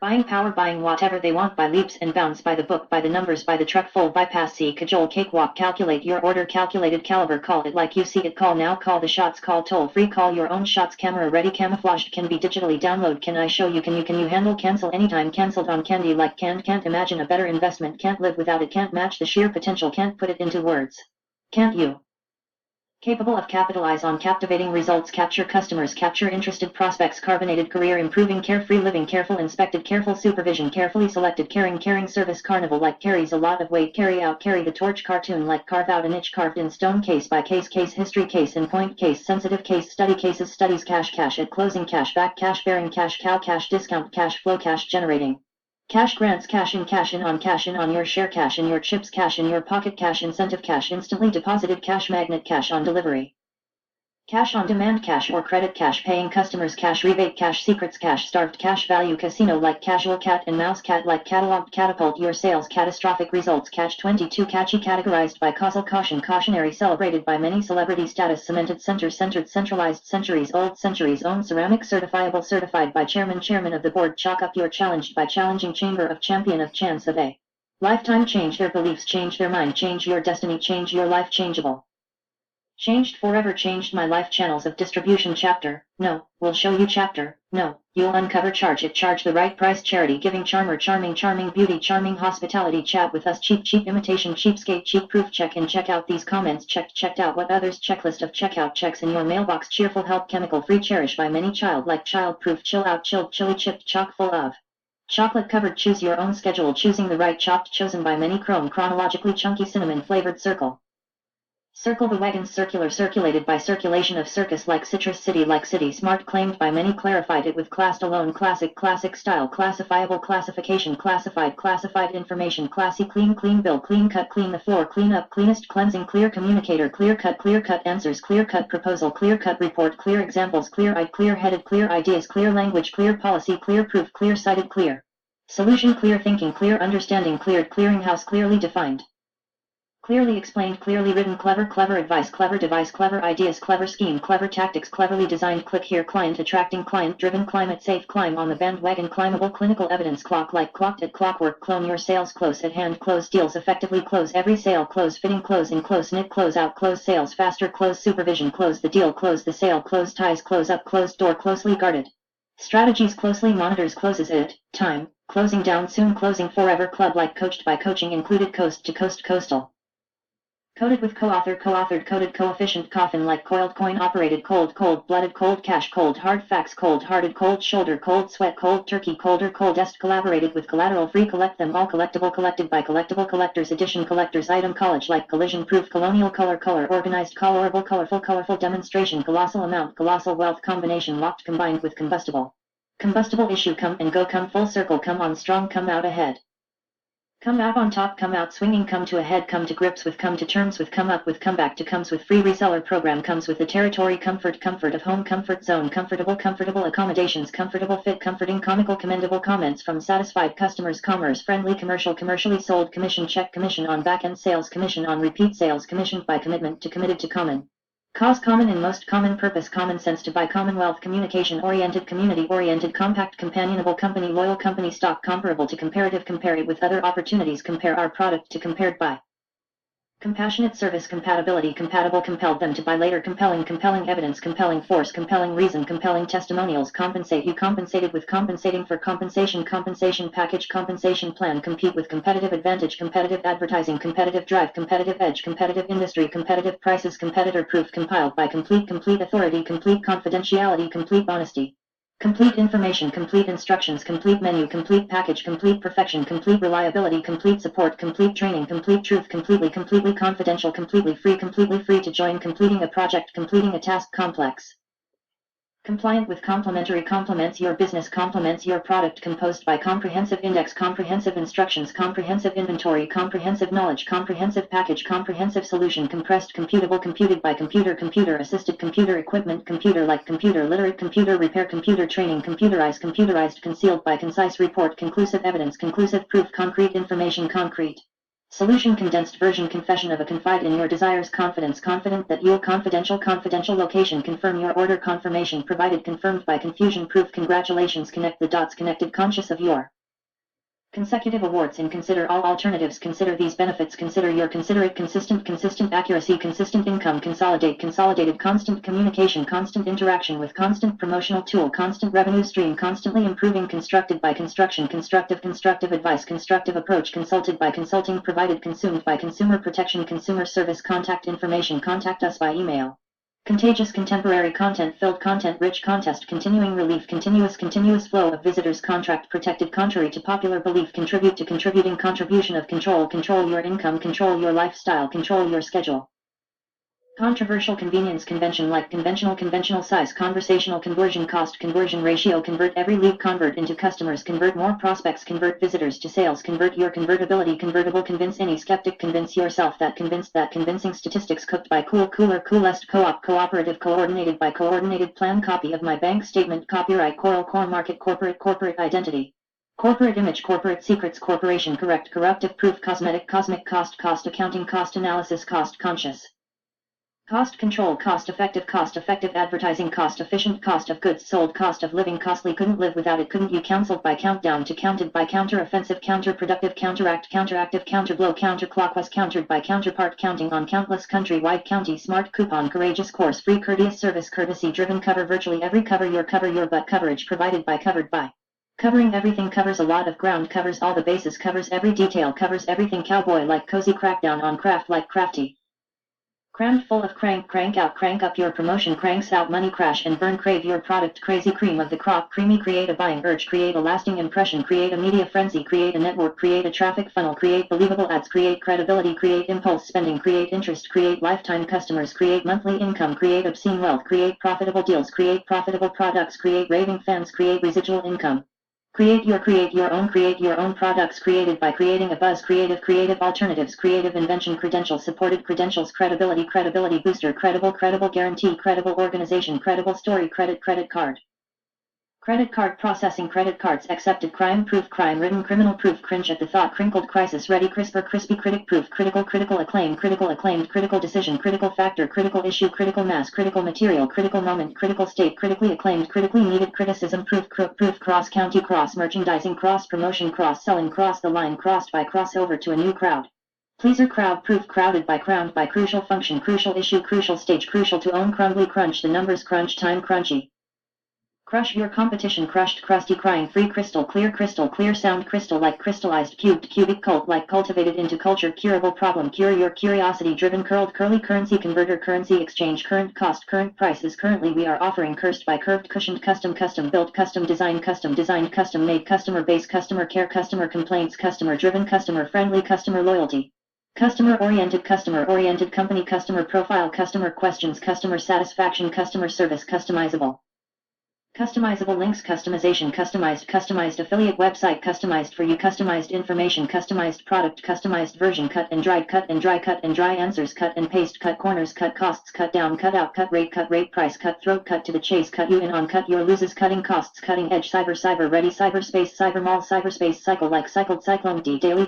Buying power, buying whatever they want by leaps and bounds, by the book, by the numbers, by the truck full, bypass, see, cajole, cakewalk, calculate your order, calculated caliber, call it like you see it, call now, call the shots, call toll free, call your own shots, camera ready, camouflaged, can be digitally download, can I show you, can you handle, cancel anytime, cancelled on candy like can't imagine a better investment, can't live without it, can't match the sheer potential, can't put it into words. Can't you? Capable of capitalize on captivating results, capture customers, capture interested prospects, carbonated career, improving, carefree living, careful inspected, careful supervision, carefully selected, caring service, carnival like carries a lot of weight, carry out, carry the torch, cartoon like carve out a niche, carved in stone, case by case, case history, case in point, case sensitive, case study, cases, studies, cash at closing, cash back, cash bearing, cash cow, cash discount, cash flow, cash generating. Cash grants, cash in on your share, cash in your chips, cash in your pocket, cash incentive, cash instantly deposited, cash magnet, cash on delivery. Cash on demand, cash or credit, cash paying customers, cash rebate, cash secrets, cash starved, cash value, casino like casual, cat and mouse, cat like cataloged, catapult your sales, catastrophic results, catch 22, catchy, categorized by causal caution, cautionary, celebrated by many, celebrity status, cemented, centered, centralized, centuries old, centuries owned, ceramic, certifiable, certified by chairman of the board, chalk up your challenged by challenging, chamber of champion of chance of a lifetime, change their beliefs, change their mind, change your destiny, change your life, changeable. Changed forever, changed my life, channels of distribution, chapter, no, we'll show you, chapter, no, you'll uncover, charge it, charge the right price, charity, giving, charmer, charming, beauty, charming, hospitality, chat with us, cheap, imitation, cheapskate, cheap proof, check in, check out these comments, checked out what others, checklist of checkout checks in your mailbox, cheerful help, chemical free, cherished by many, childlike, child proof, chill out, chilled, chili chipped, chock full of chocolate covered, choose your own schedule, choosing the right, chopped, chosen by many, chrome, chronologically chunky, cinnamon flavored, circle. Circle the wagons, circular, circulated by circulation of circus like citrus, city like city, smart, claimed by many, clarified it with classed alone, classic style, classifiable, classification, classified information, classy, clean bill, clean cut, clean the floor, clean up, cleanest, cleansing, clear communicator, clear cut answers, clear cut proposal, clear cut report, clear examples, clear eyed, clear headed, clear ideas, clear language, clear policy, clear proof, clear sighted, clear solution, clear thinking, clear understanding, cleared, clearinghouse, clearly defined. Clearly explained, clearly written, clever advice, clever device, clever ideas, clever scheme, clever tactics, cleverly designed, click here, client attracting, client driven, climate safe, climb on the bandwagon, climbable, clinical evidence, clock like clocked at clockwork, clone your sales, close at hand, close deals effectively, close every sale, close fitting, close in, close knit, close out, close sales faster, close supervision, close the deal, close the sale, close ties, close up, closed door, closely guarded. Strategies, closely monitors, closes it, time, closing down soon, closing forever, club like coached by coaching, included coast to coast, coastal. Coded with co-authored, coded, coefficient, coffin like coiled coin, operated, cold-blooded, cold cash, cold hard facts, cold-hearted, cold shoulder, cold sweat, cold turkey, colder, coldest, collaborated with collateral free, collect them all, collectible, collected by collectible, collector's edition, collector's item, college like collision proof, colonial, color, organized, colorable, colorful, demonstration, colossal amount, colossal wealth, combination, locked, combined with combustible issue, come and go, come full circle, come on strong, come out ahead. Come out on top, come out swinging, come to a head, come to grips with, come to terms with, come up with, come back to, comes with free reseller program, comes with the territory, comfort of home, comfort zone, comfortable accommodations, comfortable fit, comforting, comical, commendable comments from satisfied customers, commerce, friendly, commercially sold, commission check, commission on back-end sales, commission on repeat sales, commissioned by commitment to, committed to common cause, common and most common purpose, common sense to, by commonwealth, communication-oriented, community-oriented, compact, companionable, company, loyal, company stock, comparable to, comparative, compare it with other opportunities, compare our product to, compared by. Compassionate service, compatibility, compatible, compelled them to buy later, compelling evidence, compelling force, compelling reason, compelling testimonials, compensate you, compensated with, compensating for, compensation package, compensation plan, compete with, competitive advantage, competitive advertising, competitive drive, competitive edge, competitive industry, competitive prices, competitor proof, compiled by complete authority, complete confidentiality, complete honesty. Complete information, complete instructions, complete menu, complete package, complete perfection, complete reliability, complete support, complete training, complete truth, completely confidential, completely free to join, completing a project, completing a task, complex. Compliant with, complementary, complements your business, complements your product, composed by comprehensive index, comprehensive instructions, comprehensive inventory, comprehensive knowledge, comprehensive package, comprehensive solution, compressed, computable, computed by computer assisted, computer equipment, computer like, computer literate, computer repair, computer training, computerized, concealed by, concise report, conclusive evidence, conclusive proof, concrete information, concrete Solution condensed version confession of a confide in your desires confident that you'll confidential location confirm your order confirmation provided confirmed by confusion proof congratulations connect the dots connected conscious of your consecutive awards and consider all alternatives consider these benefits consider your considerate consistent accuracy consistent income consolidated constant communication constant interaction with constant promotional tool constant revenue stream constantly improving constructed by construction constructive advice constructive approach consulted by consulting provided consumed by consumer protection consumer service contact information contact us by email. Contagious contemporary content-filled content-rich contest continuing relief continuous flow of visitors contract protected contrary to popular belief contribute to contributing contribution of control your income control your lifestyle control your schedule. Controversial convenience convention like conventional size conversational conversion cost conversion ratio convert every lead convert into customers convert more prospects convert visitors to sales convert your convertibility convertible convince any skeptic convince yourself that convincing statistics cooked by coolest co-op cooperative coordinated by coordinated plan copy of my bank statement copyright coral core market corporate identity corporate image corporate secrets corporation corruptive proof cosmetic cosmic cost accounting cost analysis cost conscious cost control cost effective advertising cost efficient cost of goods sold cost of living costly couldn't live without it couldn't you counseled by countdown to counted by counter offensive counterproductive counteract counteractive counterblow counterclockwise countered by counterpart counting on countless countrywide county smart coupon courageous course free courteous service courtesy driven cover virtually every cover your butt coverage provided by covered by covering everything covers a lot of ground covers all the bases covers every detail covers everything cowboy like cozy crackdown on craft like crafty crammed full of crank up your promotion cranks out money crash and burn crave your product crazy cream of the crop creamy create a buying urge create a lasting impression create a media frenzy create a network create a traffic funnel create believable ads create credibility create impulse spending create interest create lifetime customers create monthly income create obscene wealth create profitable deals create profitable products create raving fans create residual income. Create your own products created by creating a buzz creative alternatives creative invention credentials supported credentials credibility booster credible guarantee credible organization credible story credit card processing credit cards accepted crime proof crime written criminal proof cringe at the thought crinkled crisis ready crisper crispy critic proof critical acclaim critical acclaimed critical decision critical factor critical issue critical mass critical material critical moment critical state critically acclaimed critically needed criticism proof cross county cross merchandising cross promotion cross selling cross the line crossed by crossover to a new crowd pleaser crowd proof crowded by crowned by crucial function crucial issue crucial stage crucial to own crumbly crunch the numbers crunch time crunchy. Crush your competition crushed crusty crying free crystal clear sound crystal like crystallized cubic cult like cultivated into culture curable problem cure your curiosity driven curled curly currency converter currency exchange current cost current prices currently we are offering cursed by curved cushioned custom built custom designed custom made customer base customer care customer complaints customer driven customer friendly customer loyalty customer oriented company customer profile customer questions customer satisfaction customer service customizable links customization customized affiliate website customized for you customized information customized product customized version cut and dry answers cut and paste cut corners cut costs cut down cut out cut rate price cut throat cut to the chase cut you in on cut your loses cutting costs cutting edge cyber ready cyberspace cyber mall cyberspace cycle like cycled cyclone d daily